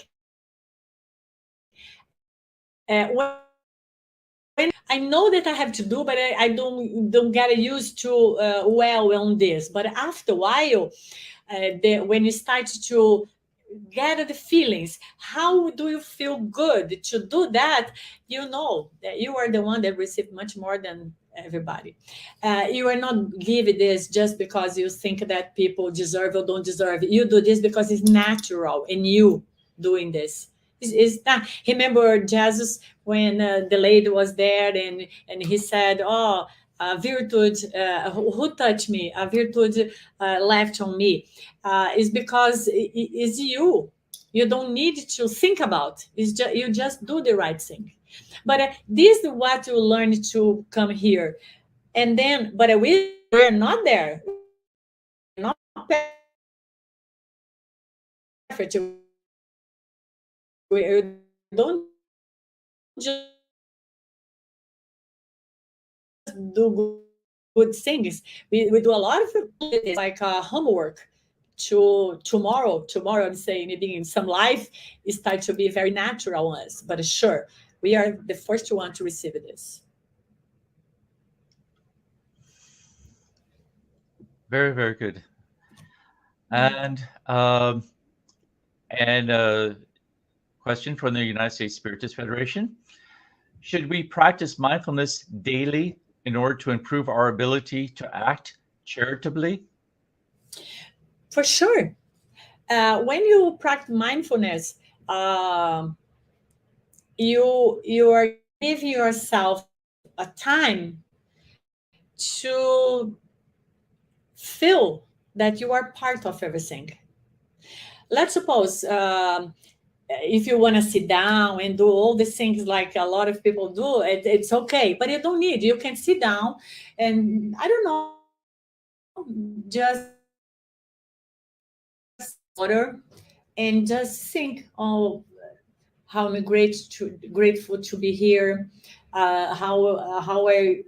When I know that I have to do, but I don't get used to well on this. But after a while, when you start to get the feelings, how do you feel good to do that? You know that you are the one that received much more than everybody. You are not giving this just because you think that people deserve or don't deserve it. You do this because it's natural in you doing this. It's not. Remember Jesus when the lady was there and he said, "Oh, a virtue, who touched me? A virtue left on me." Is because it's you. You don't need to think about. It's just you just do the right thing. But this is what you learn to come here, and then. But we're not there. We're not perfect. We don't just do good things. We do a lot of it, like homework to tomorrow. Tomorrow, I'm saying maybe in some life, it start to be very natural on us. But sure, we are the first one to receive this. Very, very good. And question from the United States Spiritist Federation. Should we practice mindfulness daily in order to improve our ability to act charitably? For sure. When you practice mindfulness, you are giving yourself a time to feel that you are part of everything. Let's suppose if you want to sit down and do all the things like a lot of people do, it's okay, but you don't need. You can sit down and I don't know, just water and just think, oh, how I'm grateful to be here. How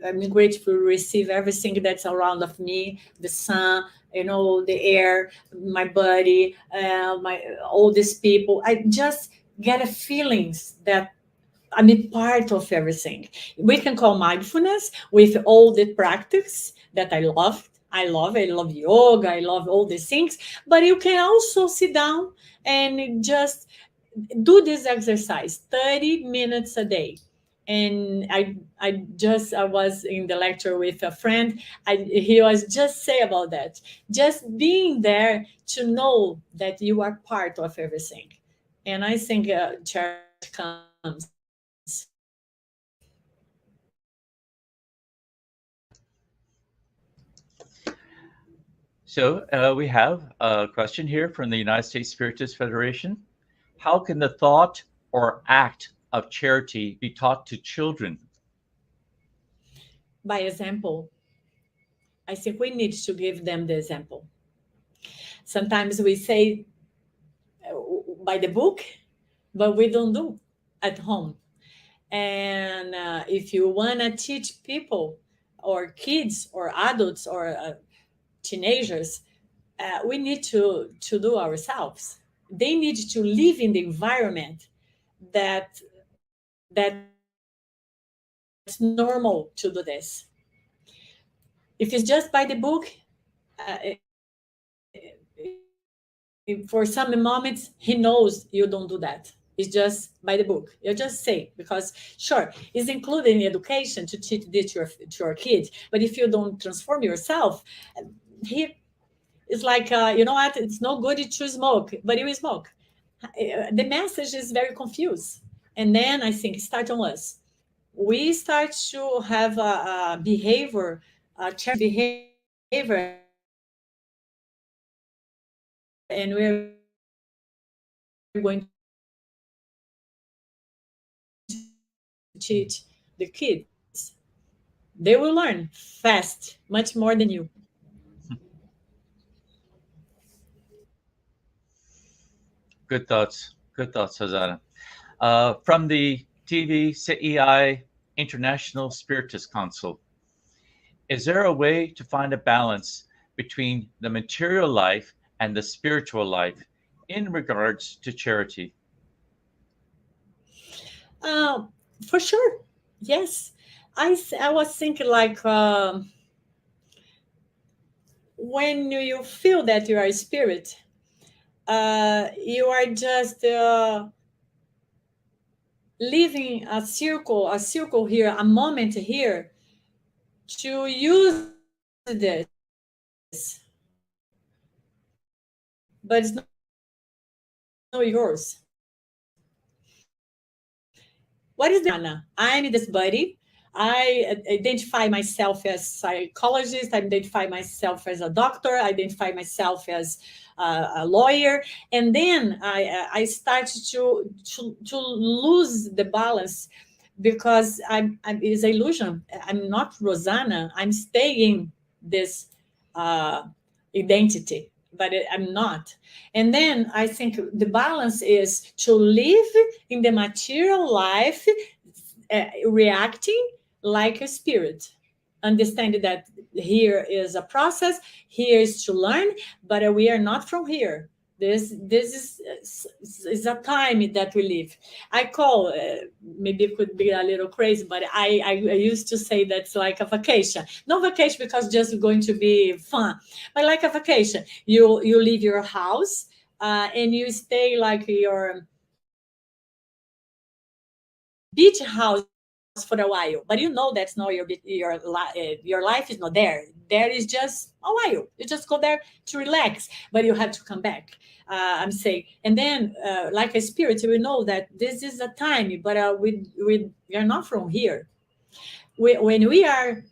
I'm grateful to receive everything that's around of me, the sun, the air, my body, all these people. I just get a feelings that I'm a part of everything. We can call mindfulness with all the practice that I love. I love yoga. I love all these things. But you can also sit down and just do this exercise 30 minutes a day. And I was in the lecture with a friend. He was just say about that, just being there to know that you are part of everything. And I think charity comes. So we have a question here from the United States Spiritist Federation. How can the thought or act of charity be taught to children? By example. I think we need to give them the example. Sometimes we say by the book, but we don't do at home. And if you want to teach people or kids or adults or teenagers, we need to do ourselves. They need to live in the environment that's normal to do this. If it's just by the book, for some moments, he knows you don't do that. It's just by the book. You just say, because sure, it's included in education to teach this to your kids. But if you don't transform yourself, it's like, you know what? It's no good to smoke, but you will smoke. The message is very confused. And then I think start on us. We start to have a behavior, behavior, and we're going to teach the kids. They will learn fast, much more than you. Good thoughts, Rosana. From the TV CEI International Spiritist Council. Is there a way to find a balance between the material life and the spiritual life in regards to charity? For sure, yes. I was thinking like when you feel that you are a spirit, you are just living a circle here, a moment here, to use this, but it's not yours. What is the Anna? I'm this body. I identify myself as psychologist. I identify myself as a doctor. I identify myself as a lawyer, and then I start to lose the balance because it's an illusion. I'm not Rosana. I'm staying this identity, but I'm not. And then I think the balance is to live in the material life, reacting like a spirit, understanding that here is a process, here is to learn, but we are not from here. This is a time that we live. I call, maybe it could be a little crazy, but I used to say that's like a vacation. No vacation because just going to be fun, but like a vacation. You leave your house and you stay like your beach house for a while, but you know that's not your life is not there. There is just a while. You just go there to relax, but you have to come back. I'm saying, and then like a spirit, we know that this is a time, but we are not from here. When we are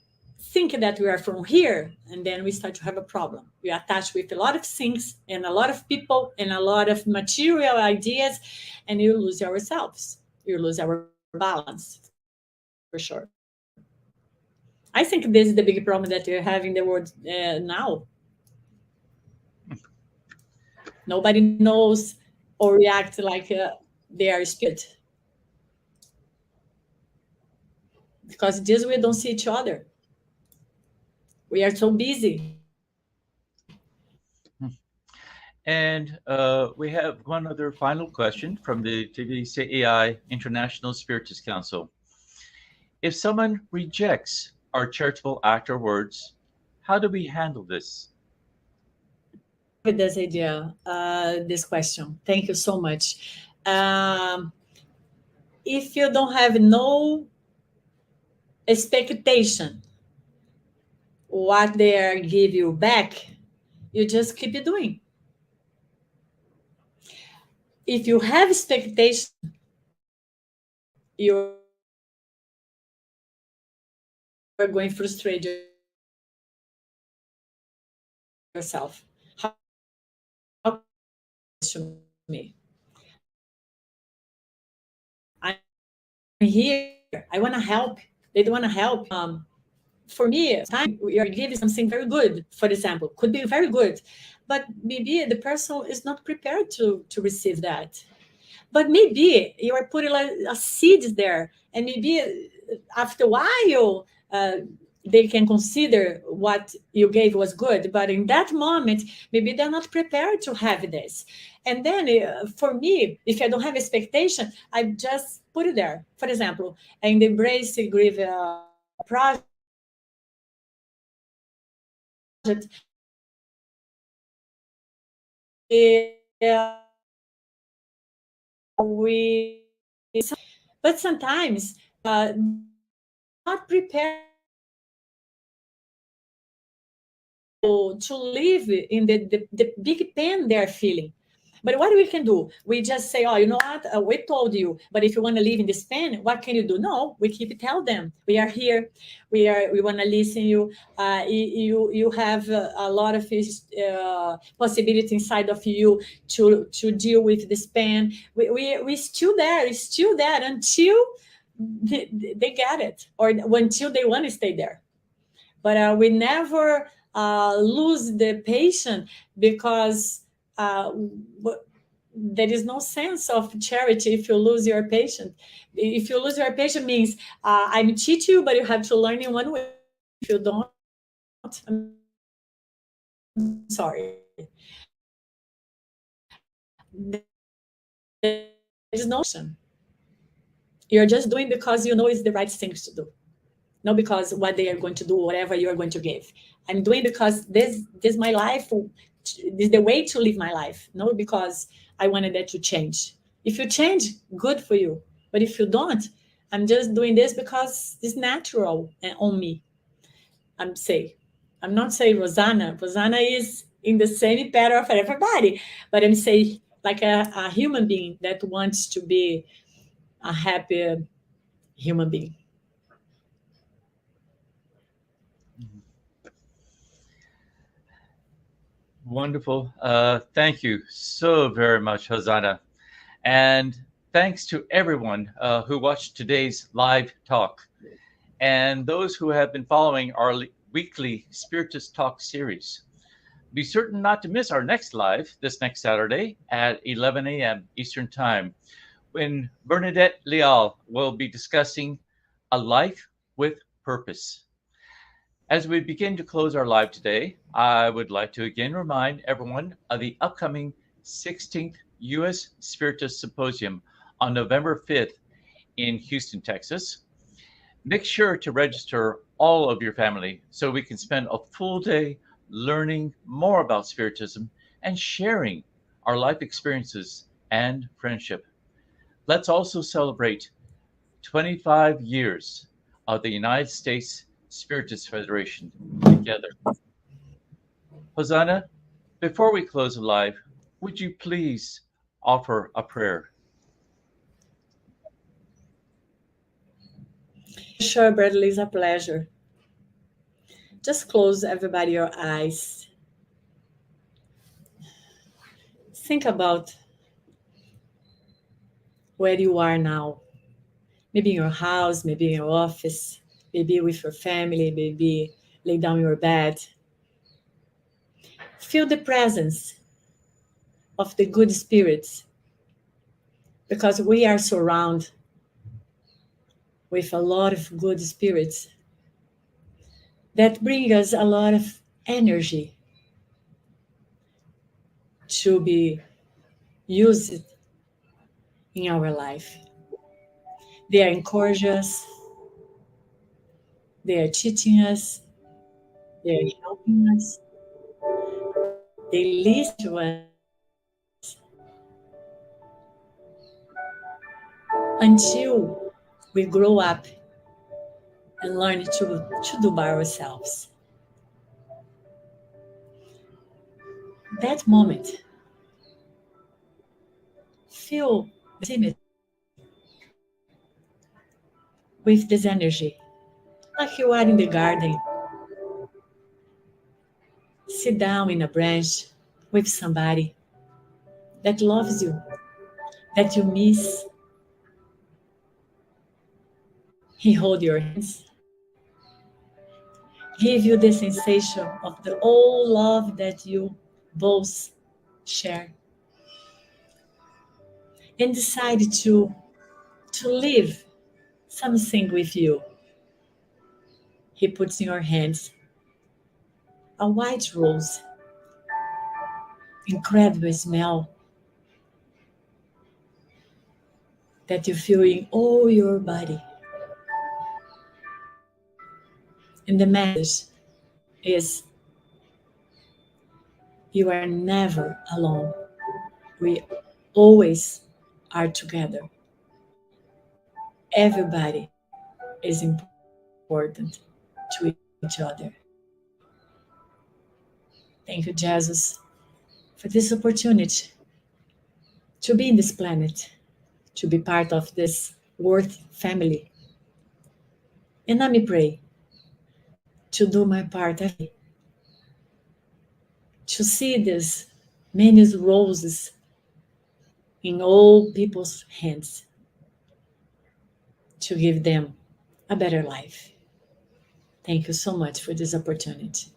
thinking that we are from here, and then we start to have a problem. We are attached with a lot of things and a lot of people and a lot of material ideas, and you lose ourselves. You lose our balance. For sure. I think this is the big problem that you have in the world now. Nobody knows or reacts like they are spirit. Because this we don't see each other. We are so busy. And we have one other final question from the TVCEI International Spiritist Council. If someone rejects our charitable act or words, how do we handle this? With this idea, this question. Thank you so much. If you don't have no expectation what they are give you back, you just keep it doing. If you have expectation, you're going to frustrate yourself. How to me? I'm here. I want to help. They don't want to help. For me, time we are giving something very good, for example, could be very good, but maybe the person is not prepared to receive that. But maybe you are putting like a seed there, and maybe after a while they can consider what you gave was good, but in that moment maybe they're not prepared to have this. And then for me, if I don't have expectation, I just put it there. For example, in the Embrace Grieve project, but sometimes not prepared to live in the big pain they're feeling. But what we can do? We just say, oh, you know what? We told you, but if you want to live in this pain, what can you do? No, we keep tell them we are here. We want to listen you. You have a lot of possibility inside of you to deal with this pain. We still there. It's still there until they get it, or until they want to stay there. But we never lose the patient because there is no sense of charity if you lose your patient. If you lose your patient means I'm teach you, but you have to learn in one way. If you don't, I'm sorry. There is no option. You're just doing because you know it's the right thing to do, not because what they are going to do, whatever you are going to give. I'm doing because this is my life. This is the way to live my life, not because I wanted that to change. If you change, good for you. But if you don't, I'm just doing this because it's natural on me. I'm not saying Rosana. Rosana is in the same pattern for everybody, but I'm saying like a human being that wants to be a happy human being. Wonderful. Thank you so very much, Hosanna. And thanks to everyone who watched today's live talk and those who have been following our weekly Spiritist Talk series. Be certain not to miss our next live this next Saturday at 11 a.m. Eastern Time, when Bernadette Leal will be discussing a life with purpose. As we begin to close our live today, I would like to again remind everyone of the upcoming 16th U.S. Spiritist Symposium on November 5th in Houston, Texas. Make sure to register all of your family so we can spend a full day learning more about Spiritism and sharing our life experiences and friendship. Let's also celebrate 25 years of the United States Spiritist Federation together. Hosanna, before we close the live, would you please offer a prayer? Sure, Bradley, it's a pleasure. Just close everybody your eyes. Think about where you are now. Maybe in your house, maybe in your office, maybe with your family, maybe lay down your bed. Feel the presence of the good spirits, because we are surrounded with a lot of good spirits that bring us a lot of energy to be used in our life. They are encouraging us, they are teaching us, they are helping us, they listen to us until we grow up and learn to do by ourselves. That moment, feel intimate with this energy, like you are in the garden. Sit down in a branch with somebody that loves you, that you miss. He hold your hands, give you the sensation of the old love that you both share, and decide to live something with you. He puts in your hands a white rose, incredible smell that you feel in all your body. And the message is, you are never alone. We always are together. Everybody is important to each other. Thank you, Jesus, for this opportunity to be in this planet, to be part of this worth family. And let me pray to do my part, to see these many roses in all people's hands, to give them a better life. Thank you so much for this opportunity.